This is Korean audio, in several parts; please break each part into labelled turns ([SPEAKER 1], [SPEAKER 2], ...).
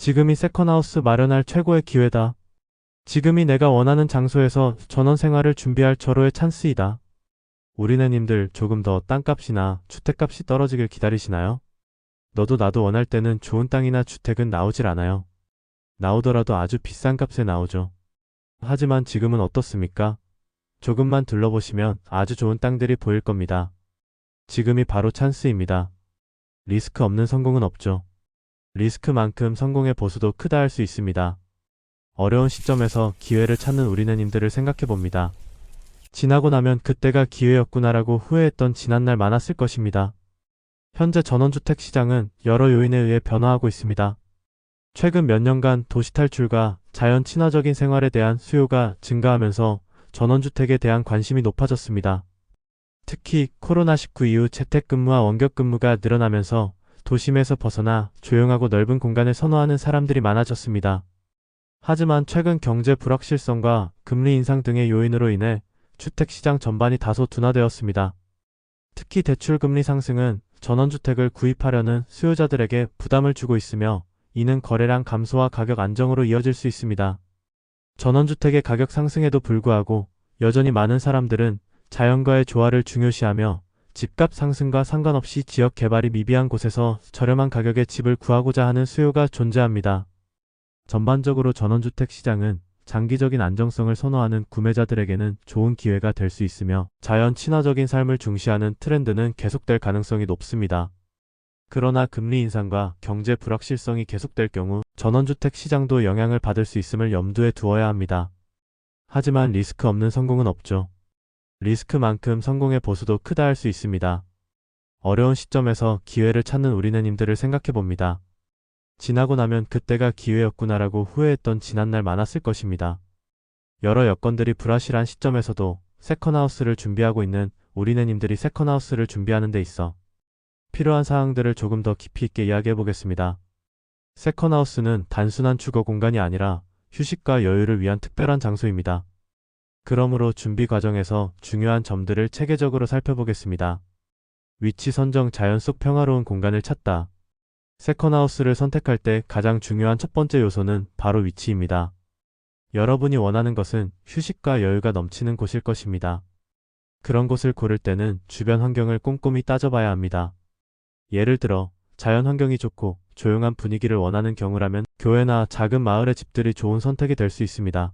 [SPEAKER 1] 지금이 세컨하우스 마련할 최고의 기회다. 지금이 내가 원하는 장소에서 전원 생활을 준비할 절호의 찬스이다. 우리네님들 조금 더 땅값이나 주택값이 떨어지길 기다리시나요? 너도 나도 원할 때는 좋은 땅이나 주택은 나오질 않아요. 나오더라도 아주 비싼 값에 나오죠. 하지만 지금은 어떻습니까? 조금만 둘러보시면 아주 좋은 땅들이 보일 겁니다. 지금이 바로 찬스입니다. 리스크 없는 성공은 없죠. 리스크만큼 성공의 보수도 크다 할 수 있습니다. 어려운 시점에서 기회를 찾는 우리네님들을 생각해봅니다. 지나고 나면 그때가 기회였구나라고 후회했던 지난날 많았을 것입니다. 현재 전원주택 시장은 여러 요인에 의해 변화하고 있습니다. 최근 몇 년간 도시 탈출과 자연 친화적인 생활에 대한 수요가 증가하면서 전원주택에 대한 관심이 높아졌습니다. 특히 코로나19 이후 재택근무와 원격근무가 늘어나면서 도심에서 벗어나 조용하고 넓은 공간을 선호하는 사람들이 많아졌습니다. 하지만 최근 경제 불확실성과 금리 인상 등의 요인으로 인해 주택시장 전반이 다소 둔화되었습니다. 특히 대출금리 상승은 전원주택을 구입하려는 수요자들에게 부담을 주고 있으며 이는 거래량 감소와 가격 안정으로 이어질 수 있습니다. 전원주택의 가격 상승에도 불구하고 여전히 많은 사람들은 자연과의 조화를 중요시하며 집값 상승과 상관없이 지역 개발이 미비한 곳에서 저렴한 가격에 집을 구하고자 하는 수요가 존재합니다. 전반적으로 전원주택 시장은 장기적인 안정성을 선호하는 구매자들에게는 좋은 기회가 될 수 있으며 자연 친화적인 삶을 중시하는 트렌드는 계속될 가능성이 높습니다. 그러나 금리 인상과 경제 불확실성이 계속될 경우 전원주택 시장도 영향을 받을 수 있음을 염두에 두어야 합니다. 하지만 리스크 없는 성공은 없죠. 리스크만큼 성공의 보수도 크다 할 수 있습니다. 어려운 시점에서 기회를 찾는 우리네님들을 생각해봅니다. 지나고 나면 그때가 기회였구나라고 후회했던 지난날 많았을 것입니다. 여러 여건들이 불확실한 시점에서도 세컨하우스를 준비하고 있는 우리네님들이 세컨하우스를 준비하는 데 있어 필요한 사항들을 조금 더 깊이 있게 이야기해 보겠습니다. 세컨하우스는 단순한 주거 공간이 아니라 휴식과 여유를 위한 특별한 장소입니다. 그러므로 준비 과정에서 중요한 점들을 체계적으로 살펴보겠습니다. 위치 선정. 자연 속 평화로운 공간을 찾다. 세컨하우스를 선택할 때 가장 중요한 첫 번째 요소는 바로 위치입니다. 여러분이 원하는 것은 휴식과 여유가 넘치는 곳일 것입니다. 그런 곳을 고를 때는 주변 환경을 꼼꼼히 따져봐야 합니다. 예를 들어 자연 환경이 좋고 조용한 분위기를 원하는 경우라면 교외나 작은 마을의 집들이 좋은 선택이 될 수 있습니다.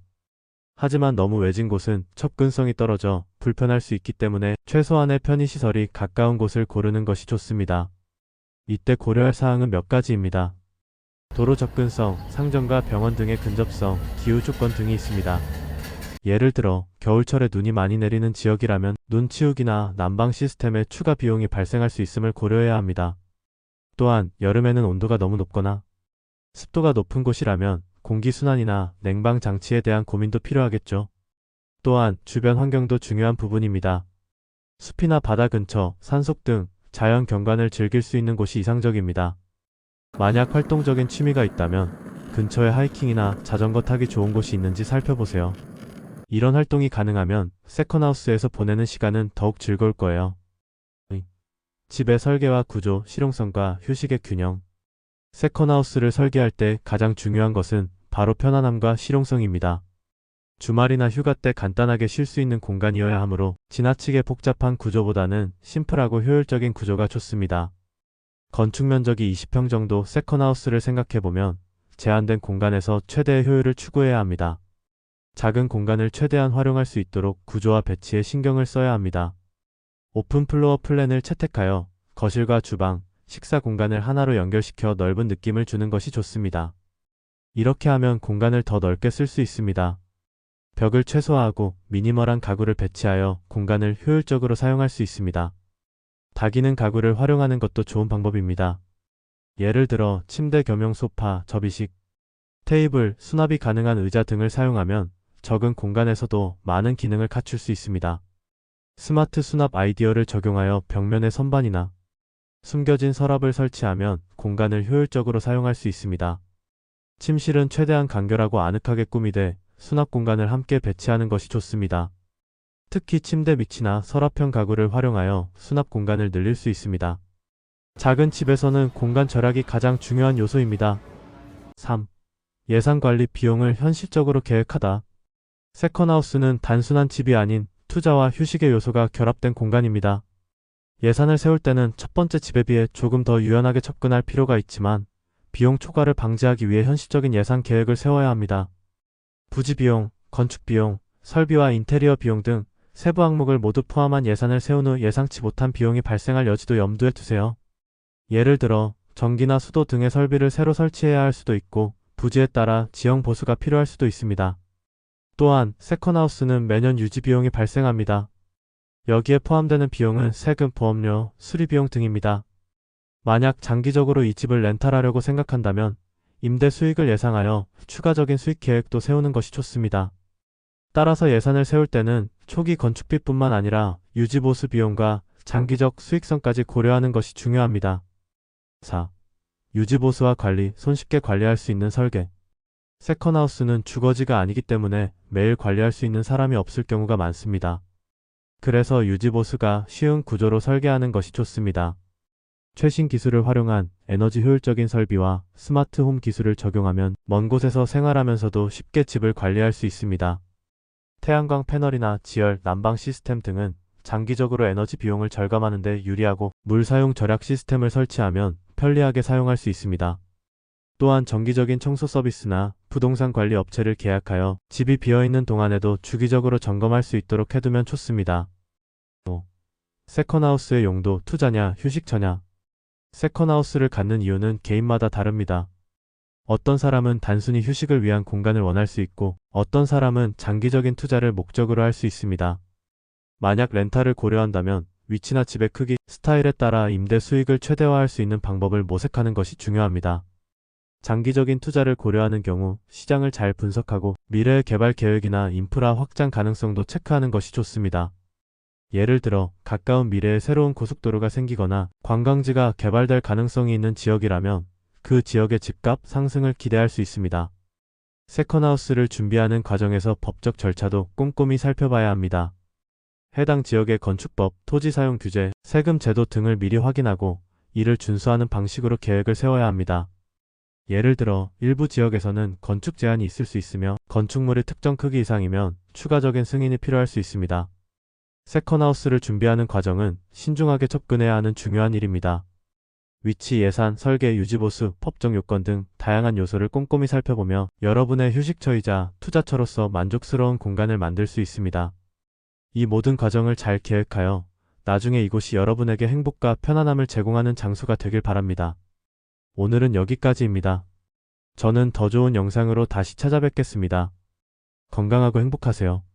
[SPEAKER 1] 하지만 너무 외진 곳은 접근성이 떨어져 불편할 수 있기 때문에 최소한의 편의시설이 가까운 곳을 고르는 것이 좋습니다. 이때 고려할 사항은 몇 가지입니다. 도로 접근성, 상점과 병원 등의 근접성, 기후 조건 등이 있습니다. 예를 들어 겨울철에 눈이 많이 내리는 지역이라면 눈 치우기나 난방 시스템에 추가 비용이 발생할 수 있음을 고려해야 합니다. 또한 여름에는 온도가 너무 높거나 습도가 높은 곳이라면 공기순환이나 냉방 장치에 대한 고민도 필요하겠죠. 또한 주변 환경도 중요한 부분입니다. 숲이나 바다 근처, 산속 등 자연 경관을 즐길 수 있는 곳이 이상적입니다. 만약 활동적인 취미가 있다면 근처에 하이킹이나 자전거 타기 좋은 곳이 있는지 살펴보세요. 이런 활동이 가능하면 세컨하우스에서 보내는 시간은 더욱 즐거울 거예요. 집의 설계와 구조, 실용성과 휴식의 균형. 세컨하우스를 설계할 때 가장 중요한 것은 바로 편안함과 실용성입니다. 주말이나 휴가 때 간단하게 쉴 수 있는 공간이어야 하므로 지나치게 복잡한 구조보다는 심플하고 효율적인 구조가 좋습니다. 건축 면적이 20평 정도 세컨하우스를 생각해보면 제한된 공간에서 최대의 효율을 추구해야 합니다. 작은 공간을 최대한 활용할 수 있도록 구조와 배치에 신경을 써야 합니다. 오픈 플로어 플랜을 채택하여 거실과 주방, 식사 공간을 하나로 연결시켜 넓은 느낌을 주는 것이 좋습니다. 이렇게 하면 공간을 더 넓게 쓸 수 있습니다. 벽을 최소화하고 미니멀한 가구를 배치하여 공간을 효율적으로 사용할 수 있습니다. 다기능 가구를 활용하는 것도 좋은 방법입니다. 예를 들어 침대 겸용 소파, 접이식, 테이블, 수납이 가능한 의자 등을 사용하면 적은 공간에서도 많은 기능을 갖출 수 있습니다. 스마트 수납 아이디어를 적용하여 벽면에 선반이나 숨겨진 서랍을 설치하면 공간을 효율적으로 사용할 수 있습니다. 침실은 최대한 간결하고 아늑하게 꾸미되 수납 공간을 함께 배치하는 것이 좋습니다. 특히 침대 밑이나 서랍형 가구를 활용하여 수납 공간을 늘릴 수 있습니다. 작은 집에서는 공간 절약이 가장 중요한 요소입니다. 3. 예산 관리 비용을 현실적으로 계획하다. 세컨하우스는 단순한 집이 아닌 투자와 휴식의 요소가 결합된 공간입니다. 예산을 세울 때는 첫 번째 집에 비해 조금 더 유연하게 접근할 필요가 있지만 비용 초과를 방지하기 위해 현실적인 예산 계획을 세워야 합니다. 부지 비용, 건축 비용, 설비와 인테리어 비용 등 세부 항목을 모두 포함한 예산을 세운 후 예상치 못한 비용이 발생할 여지도 염두에 두세요. 예를 들어 전기나 수도 등의 설비를 새로 설치해야 할 수도 있고 부지에 따라 지형 보수가 필요할 수도 있습니다. 또한 세컨하우스는 매년 유지 비용이 발생합니다. 여기에 포함되는 비용은 세금, 보험료, 수리비용 등입니다. 만약 장기적으로 이 집을 렌탈하려고 생각한다면 임대 수익을 예상하여 추가적인 수익 계획도 세우는 것이 좋습니다. 따라서 예산을 세울 때는 초기 건축비뿐만 아니라 유지보수 비용과 장기적 수익성까지 고려하는 것이 중요합니다. 4. 유지보수와 관리, 손쉽게 관리할 수 있는 설계. 세컨하우스는 주거지가 아니기 때문에 매일 관리할 수 있는 사람이 없을 경우가 많습니다. 그래서 유지보수가 쉬운 구조로 설계하는 것이 좋습니다. 최신 기술을 활용한 에너지 효율적인 설비와 스마트 홈 기술을 적용하면 먼 곳에서 생활하면서도 쉽게 집을 관리할 수 있습니다. 태양광 패널이나 지열, 난방 시스템 등은 장기적으로 에너지 비용을 절감하는 데 유리하고 물 사용 절약 시스템을 설치하면 편리하게 사용할 수 있습니다. 또한 정기적인 청소 서비스나 부동산 관리 업체를 계약하여 집이 비어있는 동안에도 주기적으로 점검할 수 있도록 해두면 좋습니다. 5. 세컨하우스의 용도, 투자냐, 휴식처냐. 세컨하우스를 갖는 이유는 개인마다 다릅니다. 어떤 사람은 단순히 휴식을 위한 공간을 원할 수 있고 어떤 사람은 장기적인 투자를 목적으로 할 수 있습니다. 만약 렌탈을 고려한다면 위치나 집의 크기, 스타일에 따라 임대 수익을 최대화할 수 있는 방법을 모색하는 것이 중요합니다. 장기적인 투자를 고려하는 경우 시장을 잘 분석하고 미래의 개발 계획이나 인프라 확장 가능성도 체크하는 것이 좋습니다. 예를 들어 가까운 미래에 새로운 고속도로가 생기거나 관광지가 개발될 가능성이 있는 지역이라면 그 지역의 집값 상승을 기대할 수 있습니다. 세컨하우스를 준비하는 과정에서 법적 절차도 꼼꼼히 살펴봐야 합니다. 해당 지역의 건축법, 토지 사용 규제, 세금 제도 등을 미리 확인하고 이를 준수하는 방식으로 계획을 세워야 합니다. 예를 들어 일부 지역에서는 건축 제한이 있을 수 있으며 건축물이 특정 크기 이상이면 추가적인 승인이 필요할 수 있습니다. 세컨하우스를 준비하는 과정은 신중하게 접근해야 하는 중요한 일입니다. 위치, 예산, 설계, 유지보수, 법적 요건 등 다양한 요소를 꼼꼼히 살펴보며 여러분의 휴식처이자 투자처로서 만족스러운 공간을 만들 수 있습니다. 이 모든 과정을 잘 계획하여 나중에 이곳이 여러분에게 행복과 편안함을 제공하는 장소가 되길 바랍니다. 오늘은 여기까지입니다. 저는 더 좋은 영상으로 다시 찾아뵙겠습니다. 건강하고 행복하세요.